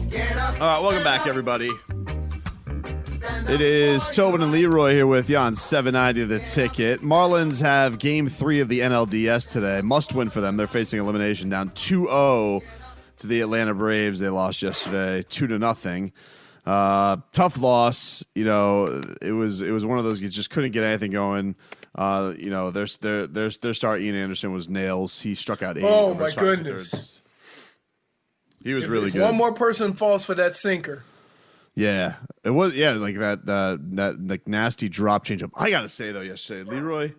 All right, welcome back, everybody. It is Tobin and Leroy here with you on 790 The Ticket. Marlins have Game 3 of the NLDS today. Must win for them. They're facing elimination, down 2-0 to the Atlanta Braves. They lost yesterday 2-0. Tough loss. You know, it was one of those you just couldn't get anything going. You know, their star Ian Anderson was nails. He struck out 8. Oh my goodness. He was really good. One more person falls for that sinker. Yeah, it was. Yeah, like that like nasty drop changeup. I gotta say though, yesterday, Leroy,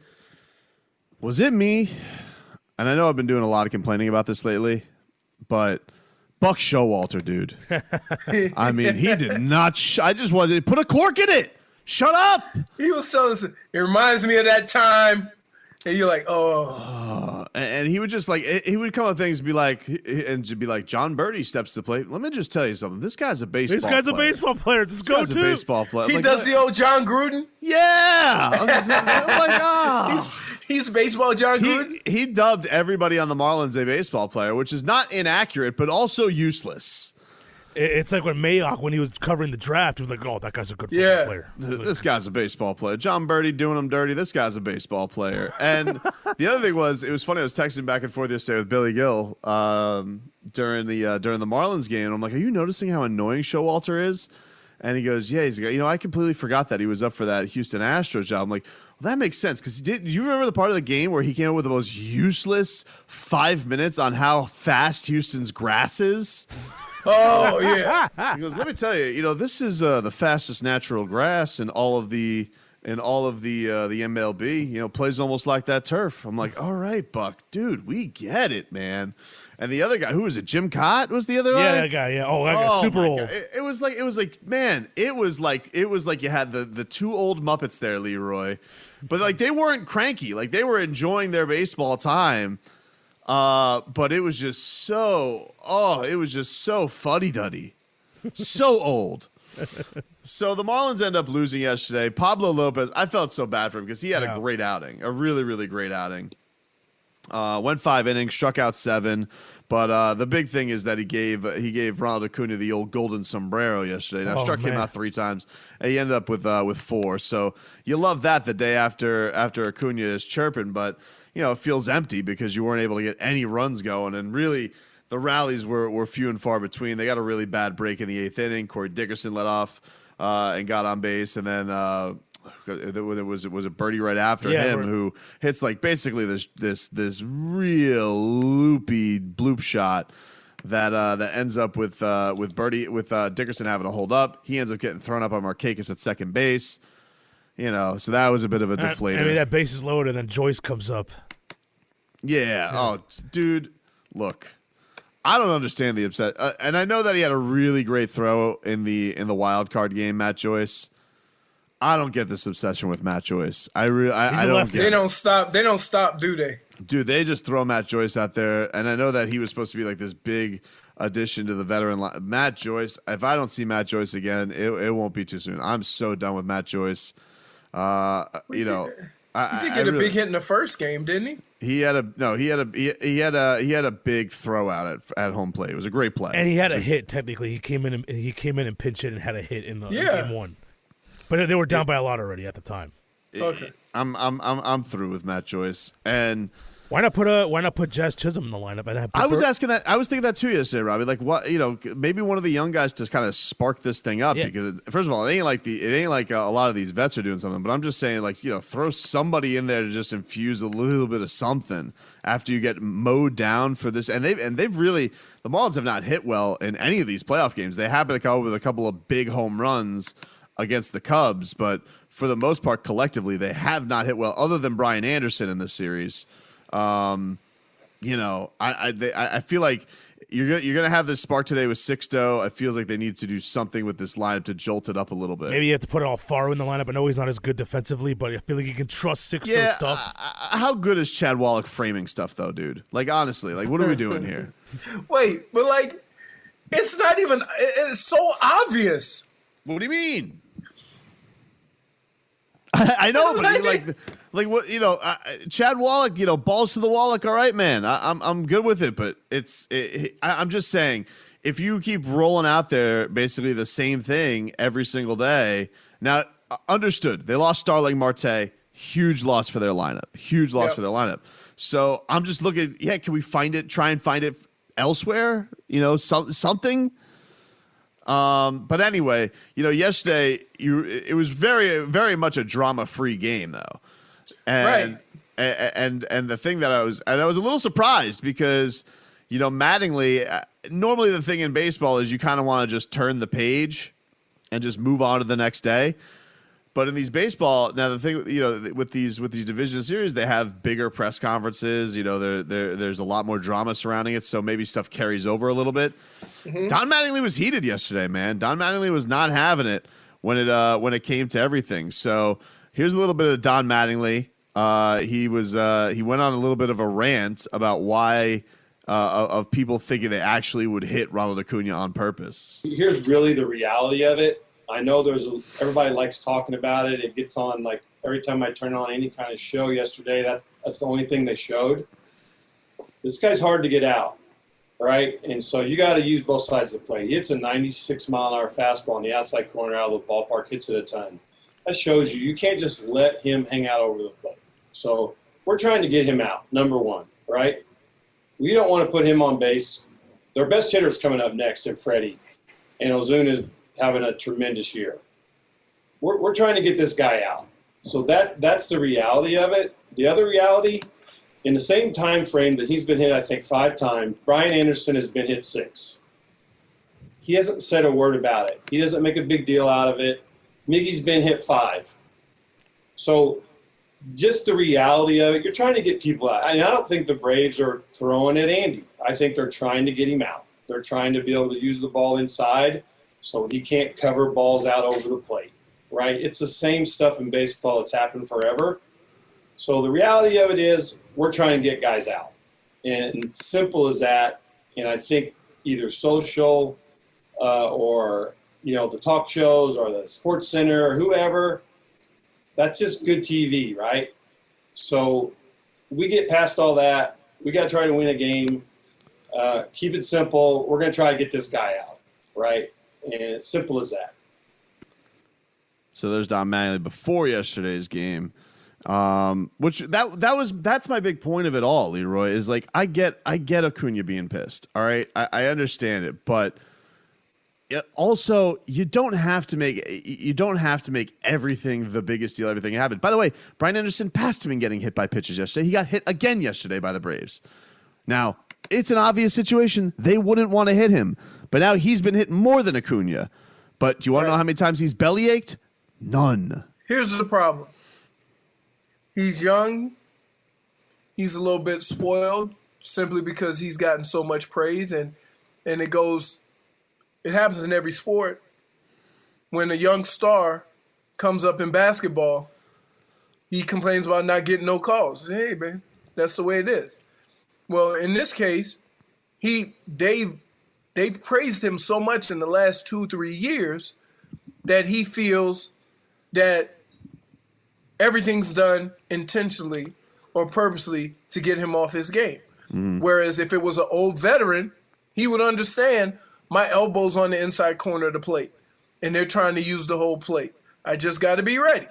was it me? And I know I've been doing a lot of complaining about this lately, but Buck Showalter, dude. I mean, he did not. I just wanted to put a cork in it. Shut up. He was telling us, it reminds me of that time. And you're like, and he would just like, he would come with things and be like, John Birdie steps to the plate. Let me just tell you something. This guy's a baseball player. A baseball player. This guy's a baseball player. He like, does the old John Gruden? Yeah. I'm like, oh. He's baseball John Gruden? He dubbed everybody on the Marlins a baseball player, which is not inaccurate, but also useless. It's like when Mayock, when he was covering the draft, he was like, oh, that guy's a good football player. This guy's a baseball player. John Birdie doing him dirty. This guy's a baseball player. And the other thing was, it was funny. I was texting back and forth yesterday with Billy Gill during the Marlins game. And I'm like, are you noticing how annoying Showalter is? And he goes, yeah. He's like, you know, I completely forgot that he was up for that Houston Astros job. I'm like, well, that makes sense. Because you remember the part of the game where he came up with the most useless 5 minutes on how fast Houston's grass is? Oh, yeah. He goes, let me tell you, you know, this is the fastest natural grass in all of the MLB. You know, plays almost like that turf. I'm like, all right, Buck, dude, we get it, man. And the other guy, who was it? Jim Cott was the other guy? Yeah, that guy. Yeah. Oh, that guy's super old. It was like, man, it was like you had the two old Muppets there, Leroy, but like they weren't cranky. Like they were enjoying their baseball time. But it was just so fuddy-duddy. So old. So the Marlins end up losing yesterday. Pablo Lopez, I felt so bad for him because he had a great outing, a really, really great outing. Went 5 innings, struck out 7. But the big thing is that he gave Ronald Acuna the old golden sombrero yesterday. Now struck him out 3 times, and he ended up with 4. So you love that the day after Acuna is chirping, but you know, it feels empty because you weren't able to get any runs going. And really, the rallies were few and far between. They got a really bad break in the 8th inning. Corey Dickerson led off and got on base. And then there was a birdie right after him who hits like basically this real loopy bloop shot that ends up with Dickerson having to hold up. He ends up getting thrown up on Markakis at second base. You know, so that was a bit of a deflator. I mean, that base is loaded, and then Joyce comes up. Yeah. Oh, dude, look, I don't understand the upset. And I know that he had a really great throw in the wild card game, Matt Joyce. I don't get this obsession with Matt Joyce. I don't. They don't stop. They don't stop, do they? Dude, they just throw Matt Joyce out there, and I know that he was supposed to be like this big addition to the veteran line. Matt Joyce. If I don't see Matt Joyce again, it won't be too soon. I'm so done with Matt Joyce. You know, he did get a big hit in the first game, didn't he? He had a big throw out at home plate. It was a great play, and he had a hit. Technically, he came in and pinch hit and had a hit in game 1. But they were down by a lot already at the time. Okay, I'm through with Matt Joyce. And why not put Jazz Chisholm in the lineup? And I was asking that. I was thinking that too yesterday, Robbie. Like, what, you know, maybe one of the young guys to kind of spark this thing up because first of all, it ain't like a lot of these vets are doing something. But I'm just saying, like, you know, throw somebody in there to just infuse a little bit of something after you get mowed down for this. And they've really, the Marlins have not hit well in any of these playoff games. They happen to come up with a couple of big home runs against the Cubs, but for the most part, collectively, they have not hit well, other than Brian Anderson in this series. You know, I feel like you're gonna have this spark today with Sixto. I feel like they need to do something with this lineup to jolt it up a little bit. Maybe you have to put Alfaro in the lineup. I know he's not as good defensively, but I feel like you can trust Sixto stuff. How good is Chad Wallach framing stuff, though, dude? Like, honestly, like, what are we doing here? Wait, but like, it's not even. It's so obvious. What do you mean? I know, but like what, you know, Chad Wallach, you know, balls to the Wallach. All right, man, I'm good with it, but I'm just saying, if you keep rolling out there basically the same thing every single day, now understood, they lost Starling Marte, huge loss for their lineup, huge loss for their lineup. So I'm just looking, can we try and find it elsewhere? Something. But anyway, yesterday it was very, very much a drama-free game though, and the thing that I was a little surprised because Mattingly. Normally, the thing in baseball is you kind of want to just turn the page and just move on to the next day. But in these baseball, now the thing, with these division series, they have bigger press conferences. There's a lot more drama surrounding it, so maybe stuff carries over a little bit. Mm-hmm. Don Mattingly was heated yesterday, man. Don Mattingly was not having it when it came to everything. So here's a little bit of Don Mattingly. He went on a little bit of a rant about why of people thinking they actually would hit Ronald Acuna on purpose. Here's really the reality of it. I know everybody likes talking about it. It gets on like every time I turn on any kind of show yesterday. That's the only thing they showed. This guy's hard to get out, right? And so you got to use both sides of the plate. He hits a 96-mile-an-hour fastball on the outside corner out of the ballpark, hits it a ton. That shows you can't just let him hang out over the plate. So we're trying to get him out, number one, right? We don't want to put him on base. Their best hitter's coming up next in Freddie, and Ozuna's having a tremendous year. We're trying to get this guy out. So that's the reality of it. The other reality, in the same time frame that he's been hit, I think, 5 times, Brian Anderson has been hit 6. He hasn't said a word about it. He doesn't make a big deal out of it. Miggy's been hit 5. So just the reality of it, you're trying to get people out. I don't think the Braves are throwing at Andy. I think they're trying to get him out. They're trying to be able to use the ball inside so he can't cover balls out over the plate, right? It's the same stuff in baseball. It's happened forever. So the reality of it is we're trying to get guys out. And simple as that. And I think either social or, the talk shows or the Sports Center or whoever, that's just good TV, right? So we get past all that. We got to try to win a game. Keep it simple. We're going to try to get this guy out, right? And it's simple as that. So there's Don Mattingly before yesterday's game, which that's my big point of it all, Leroy, is like I get Acuna being pissed. All right, I understand it, but also you don't have to make everything the biggest deal. Everything happened. By the way, Brian Anderson passed him in getting hit by pitches yesterday. He got hit again yesterday by the Braves. Now it's an obvious situation. They wouldn't want to hit him. But now he's been hit more than Acuna. But do you want to know how many times he's belly ached? None. Here's the problem. He's young. He's a little bit spoiled simply because he's gotten so much praise. And it happens in every sport. When a young star comes up in basketball, he complains about not getting no calls. Hey, man, that's the way it is. Well, in this case, they've praised him so much in the last 2-3 years that he feels that everything's done intentionally or purposely to get him off his game. Mm. Whereas if it was an old veteran, he would understand my elbow's on the inside corner of the plate and they're trying to use the whole plate. I just got to be ready.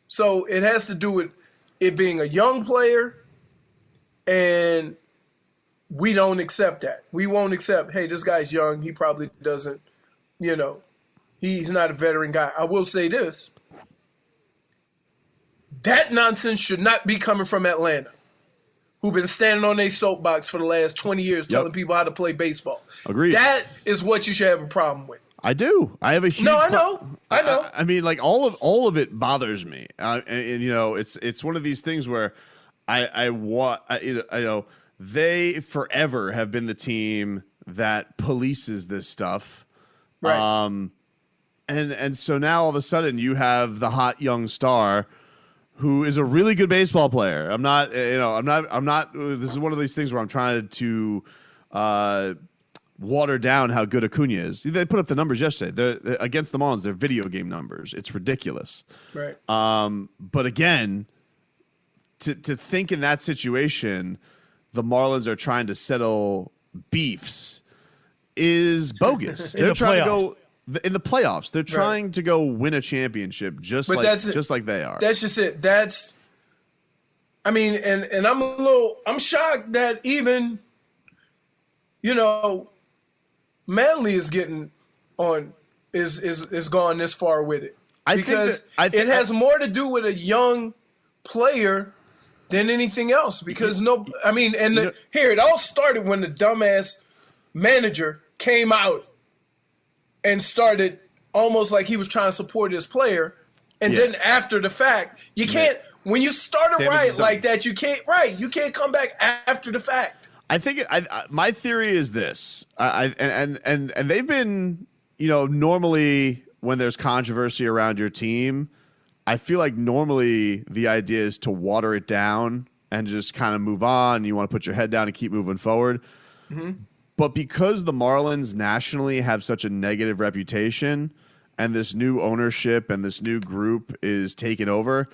So it has to do with it being a young player, and we don't accept that. We won't accept, hey, this guy's young. He probably doesn't, he's not a veteran guy. I will say this. That nonsense should not be coming from Atlanta, who've been standing on their soapbox for the last 20 years telling people how to play baseball. Agreed. That is what you should have a problem with. I do. I have a huge. No, I know. I mean, like all of it bothers me. And it's one of these things where they forever have been the team that polices this stuff. Right. And so now all of a sudden you have the hot young star who is a really good baseball player. I'm not. This is one of these things where I'm trying to water down how good Acuna is. They put up the numbers yesterday. They're against the Marlins. They're video game numbers. It's ridiculous. Right. But again, to think in that situation, the Marlins are trying to settle beefs is bogus. In They're the trying playoffs. to go in the playoffs. They're trying to go win a championship just like they are. That's just it. I mean, and I'm shocked that even, Manley is getting on is gone this far with it. Because it has more to do with a young player than anything else. Because here it all started when the dumbass manager came out and started almost like he was trying to support his player, and then after the fact, you can't. When you start it right like that, you can't come back after the fact. I think my theory is this. And they've been, normally when there's controversy around your team, I feel like normally the idea is to water it down and just kind of move on. You want to put your head down and keep moving forward. Mm-hmm. But because the Marlins nationally have such a negative reputation and this new ownership and this new group is taking over,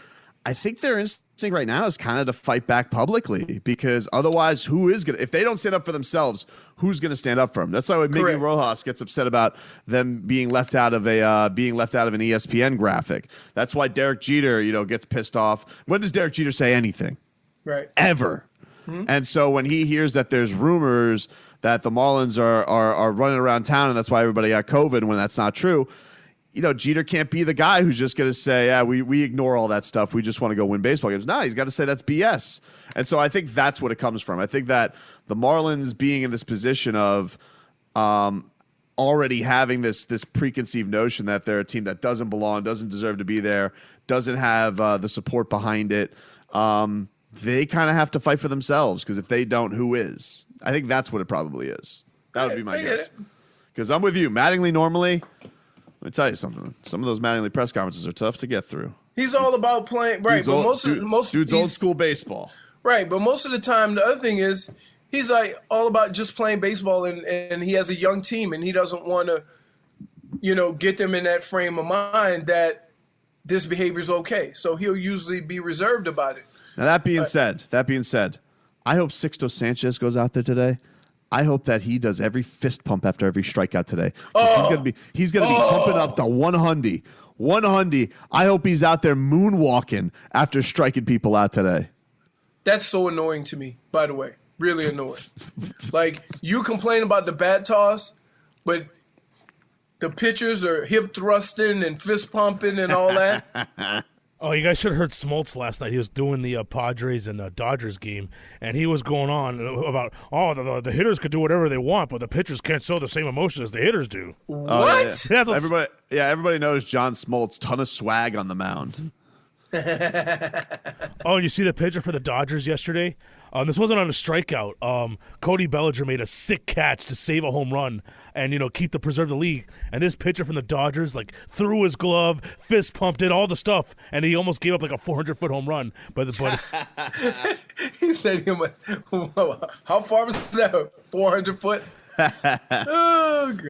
I think their instinct right now is kind of to fight back publicly, because otherwise who is going to – if they don't stand up for themselves, who's going to stand up for them? That's why when Miggy Rojas gets upset about them being left out of an ESPN graphic. That's why Derek Jeter, gets pissed off. When does Derek Jeter say anything? Right. Ever. Mm-hmm. And so when he hears that there's rumors that the Marlins are running around town and that's why everybody got COVID when that's not true – Jeter can't be the guy who's just going to say, yeah, we ignore all that stuff. We just want to go win baseball games. No, he's got to say that's BS. And so I think that's what it comes from. I think that the Marlins being in this position of already having this preconceived notion that they're a team that doesn't belong, doesn't deserve to be there, doesn't have the support behind it, they kind of have to fight for themselves, because if they don't, who is? I think that's what it probably is. That would be my guess. Because I'm with you. Mattingly normally... Let me tell you something. Some of those Mattingly press conferences are tough to get through. He's all about playing, right? Dude's old school baseball, right? But most of the time, the other thing is he's like all about just playing baseball, and he has a young team, and he doesn't want to, get them in that frame of mind that this behavior is okay. So he'll usually be reserved about it. Now that being said, I hope Sixto Sanchez goes out there today. I hope that he does every fist pump after every strikeout today. He's gonna be pumping up the 100. 100. I hope he's out there moonwalking after striking people out today. That's so annoying to me, by the way. Really annoying. Like, you complain about the bat toss, but the pitchers are hip thrusting and fist pumping and all that. Oh, you guys should have heard Smoltz last night. He was doing the Padres and Dodgers game, and he was going on about, the hitters could do whatever they want, but the pitchers can't show the same emotion as the hitters do. What? Everybody knows John Smoltz, ton of swag on the mound. Oh, you see the pitcher for the Dodgers yesterday? This wasn't on a strikeout. Cody Bellinger made a sick catch to save a home run and, preserve the lead. And this pitcher from the Dodgers, threw his glove, fist pumped it, all the stuff, and he almost gave up a 400-foot home run. But he said, how far was that? 400 foot? Oh, God.